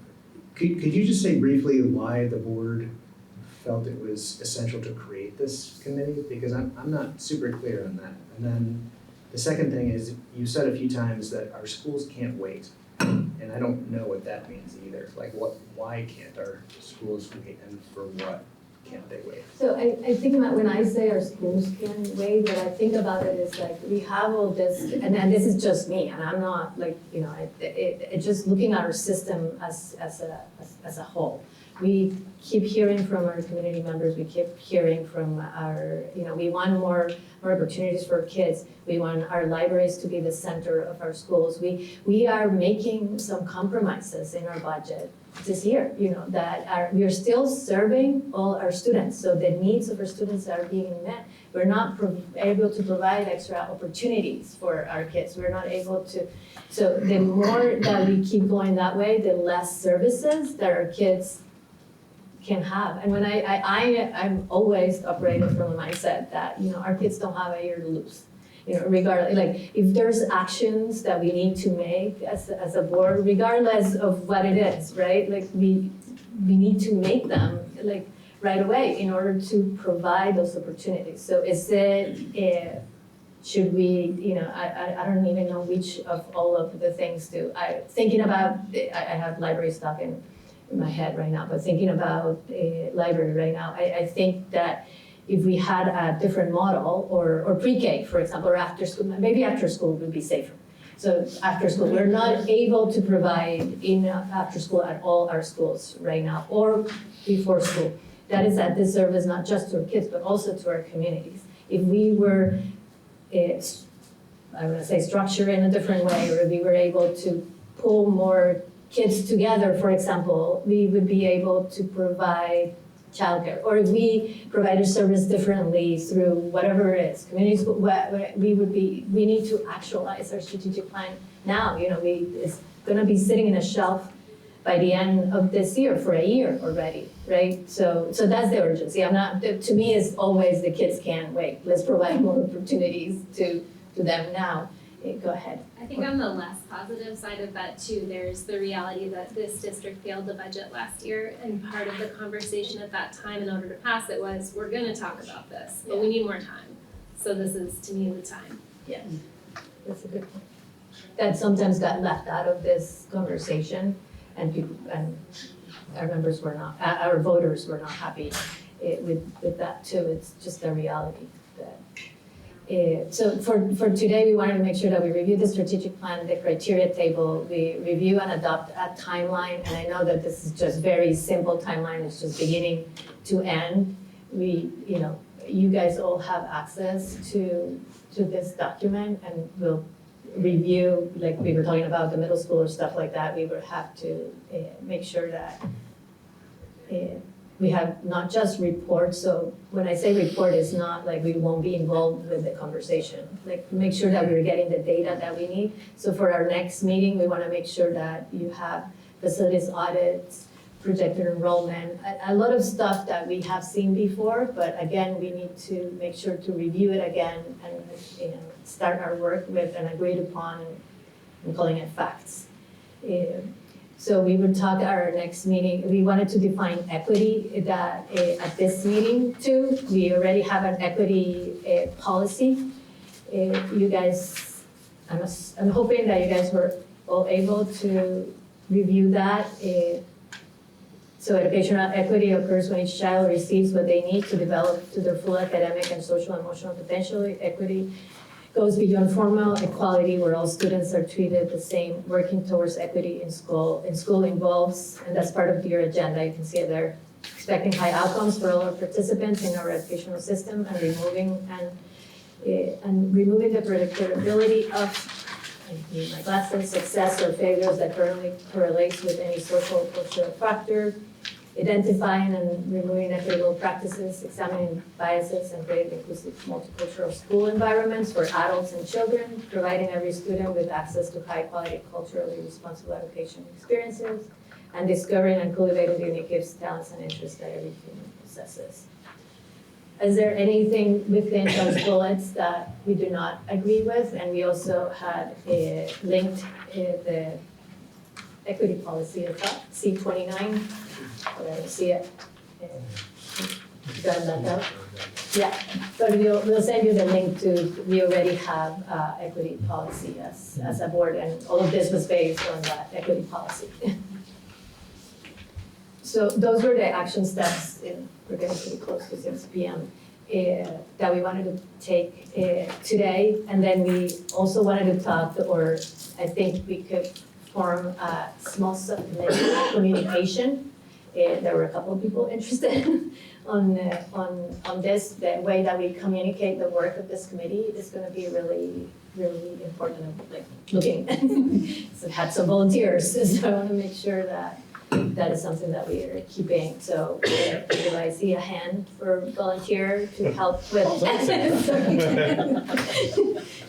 Could you just say briefly why the board felt it was essential to create this committee? Because I'm not super clear on that. And then the second thing is, you said a few times that our schools can't wait. And I don't know what that means either. Like, why can't our schools wait, and for what can't they wait? So I think that when I say our schools can wait, what I think about it is like, we have all this, and this is just me, and I'm not like, it's just looking at our system as a whole. We keep hearing from our community members, we keep hearing from our, we want more opportunities for kids. We want our libraries to be the center of our schools. We are making some compromises in our budget this year, that we are still serving all our students. So the needs of our students are being met. We're not able to provide extra opportunities for our kids. We're not able to. So the more that we keep going that way, the less services that our kids can have. And when I'm always operating from the mindset that, our kids don't have a year to lose. Regardless, like if there's actions that we need to make as a board, regardless of what it is, right? Like we need to make them like right away in order to provide those opportunities. So should we, I don't even know which of all of the things thinking about, I have library stuff in my head right now, but thinking about a library right now, I think that if we had a different model or pre-K, for example, or after school, maybe after school would be safer. So after school, we're not able to provide enough after school at all our schools right now or before school. That is a disservice not just to our kids, but also to our communities. If we were, I want to say structured in a different way, or if we were able to pull more kids together, for example, we would be able to provide childcare, or if we provide a service differently through whatever it is, community school, we need to actualize our strategic plan now. It's gonna be sitting in a shelf by the end of this year for a year already, right? So that's the urgency. To me, it's always the kids can't wait. Let's provide more opportunities to them now. Go ahead. I think on the less positive side of that too, there's the reality that this district failed the budget last year, and part of the conversation at that time in order to pass it was, we're gonna talk about this, but we need more time. So this is, to me, the time. Yes, that's a good point. That sometimes got left out of this conversation, and our members were not, our voters were not happy with that too. It's just a reality that. So for today, we wanted to make sure that we review the strategic plan, the criteria table, we review and adopt a timeline, and I know that this is just very simple timeline, it's just beginning to end. You guys all have access to this document, and we'll review, like we were talking about the middle school or stuff like that, we would have to make sure that we have not just reports. So when I say report, it's not like we won't be involved with the conversation. Like make sure that we're getting the data that we need. So for our next meeting, we want to make sure that you have facilities audits, projected enrollment, a lot of stuff that we have seen before, but again, we need to make sure to review it again and start our work with an agreed upon, I'm calling it facts. So we would talk at our next meeting. We wanted to define equity at this meeting too. We already have an equity policy. You guys, I'm hoping that you guys were all able to review that. So educational equity occurs when each child receives what they need to develop to their full academic and social and emotional potential. Equity goes beyond formal equality where all students are treated the same. Working towards equity in school involves, and that's part of your agenda, you can see it there, expecting high outcomes for all our participants in our educational system and removing the predictability of, I need my glasses, success or failures that currently correlates with any social or cultural factor. Identifying and removing equitable practices, examining biases, and creating inclusive multicultural school environments for adults and children, providing every student with access to high-quality, culturally responsible education experiences, and discovering and cultivating the unique gifts, talents, and interests that every human possesses. Is there anything within those bullets that we do not agree with? And we also had linked the equity policy at top, C29. I don't see it. Got that out? Yeah, but we'll send you the link to, we already have equity policy as a board, and all of this was based on that equity policy. So those were the action steps, we're getting pretty close to 6 p.m. That we wanted to take today, and then we also wanted to talk, or I think we could form a small subcommittee on communication. There were a couple of people interested on this. The way that we communicate the work of this committee is going to be really, really important. Like looking, so had some volunteers, so I want to make sure that that is something that we are keeping. So do I see a hand for volunteer to help with?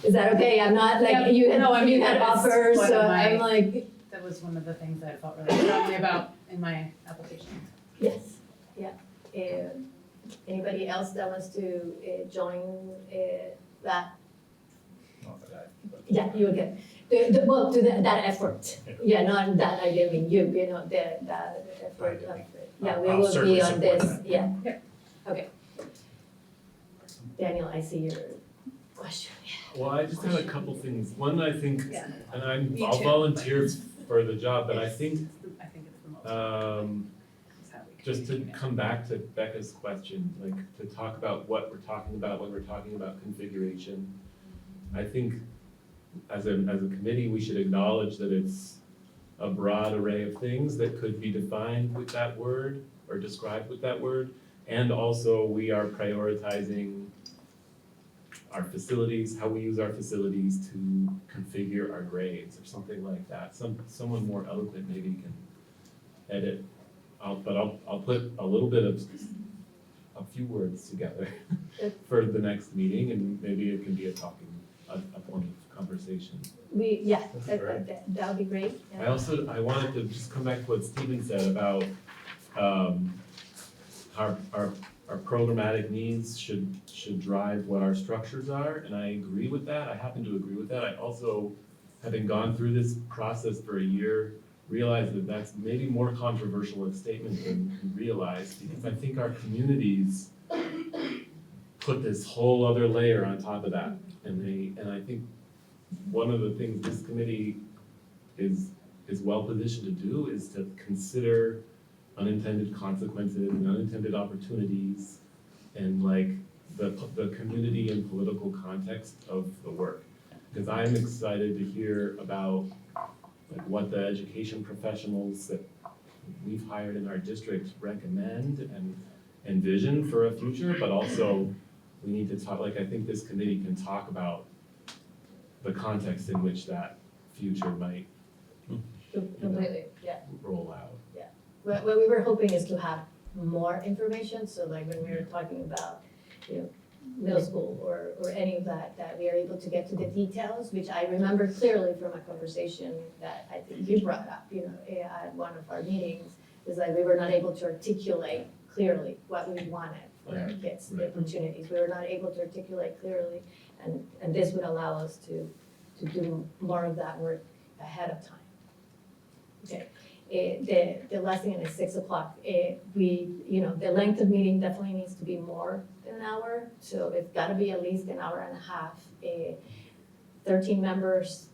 Is that okay? I'm not like, Yeah, you had, no, I mean, you had that was offers, one so of my- I'm like, That was one of the things that I felt really strongly about in my application. yes, yeah. Anybody else that wants to join that? Not that I- but- Yeah, you again. Well, to that effort. Yeah, not that I didn't mean you, that effort of, yeah, we I'll will certainly be on support this, that. yeah. Okay. Daniel, I see your question. Well, I just have a couple things. One, I think, Yeah. and Me I'll too. volunteer for the job, but I think, I think it's the most. is how we just to communicate. come back to Becca's question, like, to talk about what we're talking about when we're talking about configuration. I think as a committee, we should acknowledge that it's a broad array of things that could be defined with that word or described with that word. And also, we are prioritizing our facilities, how we use our facilities to configure our grades or something like that. Someone more eloquent maybe can edit. I'll put a little bit of, a few words together for the next meeting, and maybe it can be a point of conversation. That would be great. Yeah. I wanted to just come back to what Stephen said about, our programmatic needs should drive what our structures are, and I agree with that. I happen to agree with that. I also, having gone through this process for a year, realized that that's maybe more controversial a statement than we realized, because I think our communities put this whole other layer on top of that. And I think one of the things this committee is well positioned to do is to consider unintended consequences and unintended opportunities and like the community and political context of the work. Because I'm excited to hear about like what the education professionals that we've hired in our district recommend and envision for a future, but also we need to talk, like I think this committee can talk about the context in which that future might Completely, yeah. roll out. What we were hoping is to have more information, so like when we were talking about, middle school or any of that we are able to get to the details, which I remember clearly from a conversation that I think you brought up, at one of our meetings, is like we were not able to articulate clearly what we wanted for our kids, the opportunities. We were not able to articulate clearly, and this would allow us to do more of that work ahead of time. Okay. The last thing is 6 o'clock. The length of meeting definitely needs to be more than an hour, so it's gotta be at least an hour and a half. 13 members,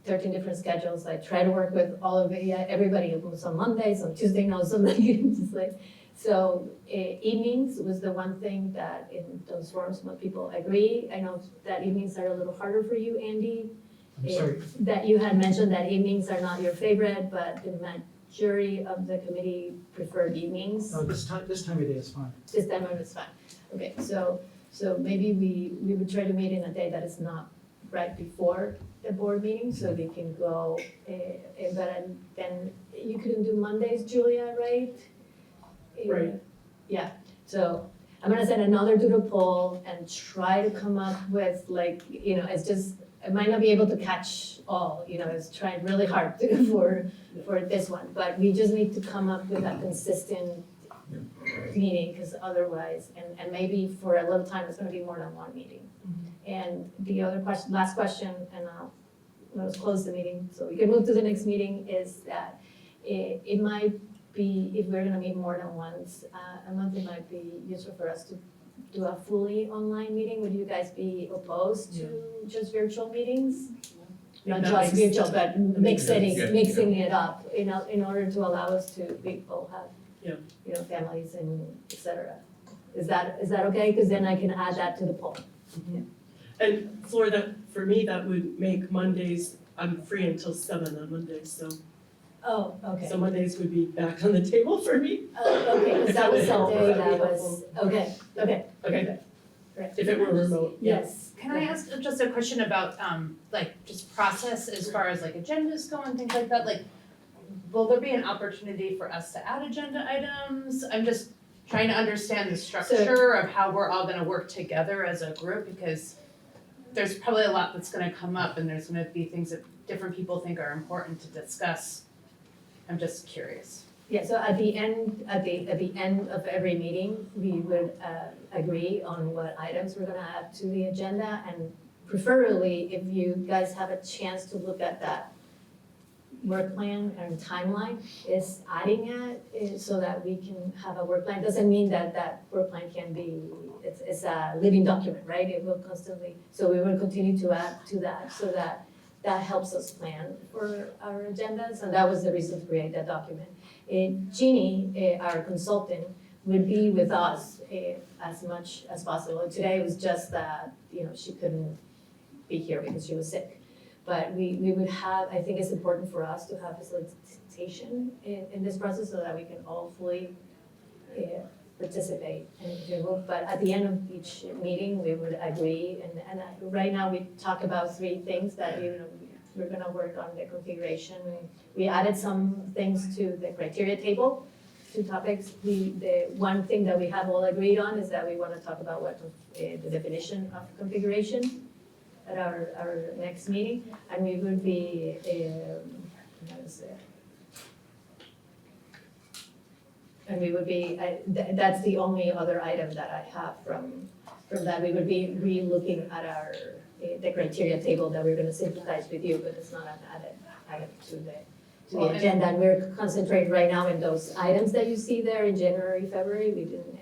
13 different schedules. I try to work with all of it, everybody, some Mondays, some Tuesday, no, some just like, so evenings was the one thing that in those forums, most people agree. I know that evenings are a little harder for you, Andy. I'm sorry, That you had mentioned that evenings are not your favorite, but the majority of the committee preferred evenings. no, this time of day is fine. This time of it's fine. Okay, so maybe we would try to meet in a day that is not right before the board meeting, so they can go, but then you couldn't do Mondays, Julia, right? Right. Yeah, so I'm gonna send another doodle poll and try to come up with like, it's just, I might not be able to catch all, it's trying really hard for this one, but we just need to come up with a consistent meeting, because otherwise, and maybe for a little time, it's gonna be more than one meeting. And the other question, last question, and let's close the meeting, so we can move to the next meeting, is that it might be, if we're gonna meet more than once a month, it might be useful for us to do a fully online meeting. Would you guys be opposed to just virtual meetings? Not that just makes- virtual, but Yeah. mixing it up, in order to allow us to, we all have, Yeah. families and et cetera. Is that okay? Because then I can add that to the poll. And for me, that would make Mondays, I'm free until 7 on Mondays, so Oh, okay. so Mondays would be back on the table for me. Okay, because that was the day that was, okay. Okay, Great. if it were remote, yeah. Yes. Can I ask just a question about, just process as far as like agendas go and things like that? Like, will there be an opportunity for us to add agenda items? I'm just trying to understand the structure of how we're all gonna work together as a group, because there's probably a lot that's gonna come up, and there's gonna be things that different people think are important to discuss. I'm just curious. Yeah, so at the end of every meeting, we would agree on what items we're gonna add to the agenda, and preferably, if you guys have a chance to look at that work plan and timeline, is adding it so that we can have a work plan. Doesn't mean that that work plan can be, it's a living document, right? It will constantly, so we will continue to add to that so that that helps us plan for our agendas, and that was the reason to create that document. Jeannie, our consultant, would be with us as much as possible. Today was just that, she couldn't be here because she was sick. But we would have, I think it's important for us to have facilitation in this process so that we can all fully participate and contribute. But at the end of each meeting, we would agree, and right now we talk about 3 things that we're gonna work on the configuration. We added some things to the criteria table, 2 topics. The one thing that we have all agreed on is that we wanna talk about what the definition of configuration at our next meeting, and we would be, and we would be, that's the only other item that I have from that. We would be re-looking at the criteria table that we're gonna synthesize with you, but it's not added to the agenda. And we're concentrating right now in those items that you see there in January, February. We didn't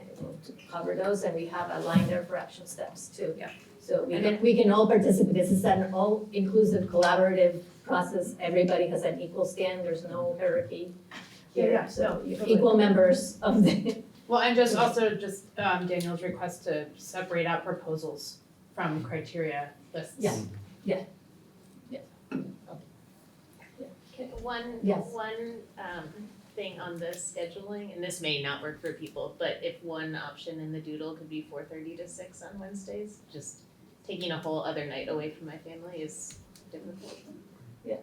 cover those, and we have a line there for action steps too. Yeah. So we can all participate. This is an all-inclusive collaborative process. Everybody has an equal stand. There's no hierarchy here. Yeah, So no, you're totally. equal members of the, Well, and just Daniel's request to separate out proposals from criteria lists. Yeah. One Yes. thing on the scheduling, and this may not work for people, but if one option in the doodle could be 4:30 to 6 on Wednesdays, just taking a whole other night away from my family is difficult. Yeah.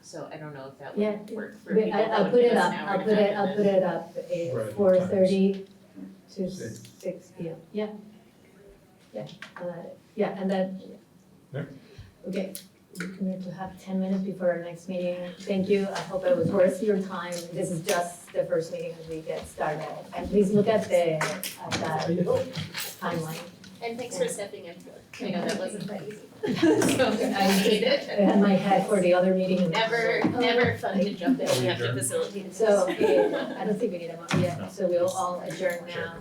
So I don't know if that Yeah, would work for Wait, people. That I'll would put give it us up. an hour I'll and put a it half up Right. at 4:30 to 6. 6 p.m. Yeah. Yeah, and then, Yeah. Okay, we're going to have 10 minutes before our next meeting. Thank you. I hope it was worth your time. This is just the first meeting as we get started. And please look at that timeline. And thanks for stepping in. I know that wasn't that easy. So I made I it. had my head for the other meeting. Never fun to jump in. We have to facilitate. So, I don't think we need a motion yet, so we'll all adjourn now.